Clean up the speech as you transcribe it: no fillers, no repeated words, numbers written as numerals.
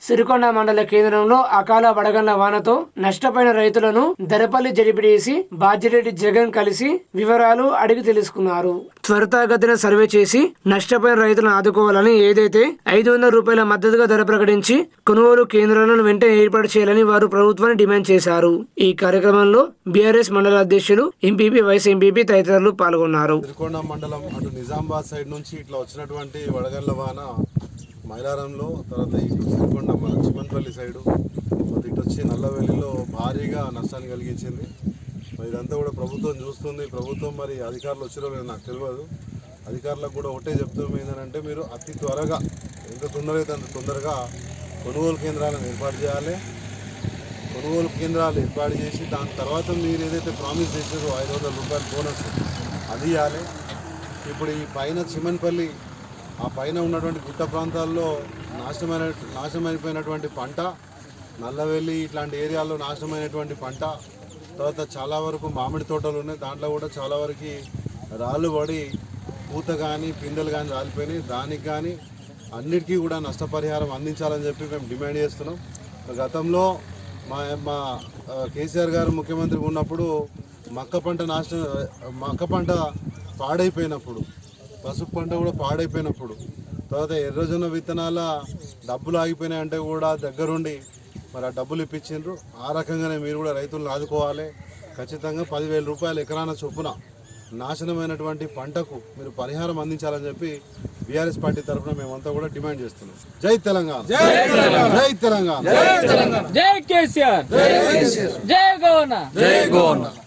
సిరికొండ మండల కేంద్రంలో అకాల వడగళ్ల వానతో నష్టపోయిన రైతులను దరపల్లి జడిపిడిసి బాజిరెడ్డి జగన్ కలిసి వివరాలు అడిగి తెలుసుకున్నారు. త్వరితగతిన సర్వే చేసి నష్టపోయిన రైతులను ఆదుకోవాలని, ఏదైతే 500 రూపాయల మద్దతుగా ధర ప్రకటించి కొనుగోలు కేంద్రాలను వెంటనే ఏర్పాటు చేయాలని వారు ప్రభుత్వాన్ని డిమాండ్ చేశారు. ఈ కార్యక్రమంలో బీఆర్ఎస్ మండల అధ్యక్షులు, ఎంపీపీ, వైస్ ఎంపీపీ తదితరులు పాల్గొన్నారు. సిరికొండ మండలం అటు నిజామాబాద్ సైడ్ నుంచి ఇట్లా వచ్చినటువంటి వడగళ్ల వాన మైలారంలో, తర్వాత ఇటు సిరికొండ చిమన్పల్లి సైడు, ఇటు వచ్చి నల్లవెల్లిలో భారీగా నష్టాన్ని కలిగించింది. మరి ఇదంతా కూడా ప్రభుత్వం చూస్తుంది. ప్రభుత్వం మరి అధికారులు వచ్చిరో లేదో నాకు తెలియదు. అధికారులకు కూడా ఒకటే చెప్తాం ఏంటంటే, మీరు అతి త్వరగా, ఎంత తొందరగా అంత తొందరగా కొనుగోలు కేంద్రాలను ఏర్పాటు చేయాలి. కొనుగోలు కేంద్రాలు ఏర్పాటు చేసి దాని తర్వాత మీరు ఏదైతే ప్రామిస్ చేశారో 500 రూపాయల బోనస్ అది ఇవ్వాలి. ఇప్పుడు ఈ పైన చిమన్పల్లి, ఆ పైన ఉన్నటువంటి గుట్ట ప్రాంతాల్లో నాశనమైపోయినటువంటి పంట, నల్లవెల్లి ఇట్లాంటి ఏరియాల్లో నాశనమైనటువంటి పంట, తర్వాత చాలా వరకు మామిడి తోటలు ఉన్నాయి. దాంట్లో కూడా చాలా వరకు రాళ్ళు పడి పూత కానీ పిందెలు కానీ రాలిపోయినాయి. దానికి కానీ అన్నిటికీ కూడా నష్టపరిహారం అందించాలని చెప్పి మేము డిమాండ్ చేస్తున్నాం. గతంలో మా కేసీఆర్ గారు ముఖ్యమంత్రి ఉన్నప్పుడు మక్క పంట పాడైపోయినప్పుడు, పసుపు పంట కూడా పాడైపోయినప్పుడు, తర్వాత ఎర్రజొన్న విత్తనాల డబ్బులు ఆగిపోయినాయంటే కూడా దగ్గరుండి మరి ఆ డబ్బులు ఇప్పించిండ్రు. ఆ రకంగానే మీరు కూడా రైతులను ఆదుకోవాలి. ఖచ్చితంగా 10,000 రూపాయలు ఎకరాన చొప్పున నాశనమైనటువంటి పంటకు మీరు పరిహారం అందించాలని చెప్పి బీఆర్ఎస్ పార్టీ తరఫున మేమంతా కూడా డిమాండ్ చేస్తున్నాం. జై తెలంగాణ, జై తెలంగాణ, జై కేసీఆర్, జై గవర్నర్.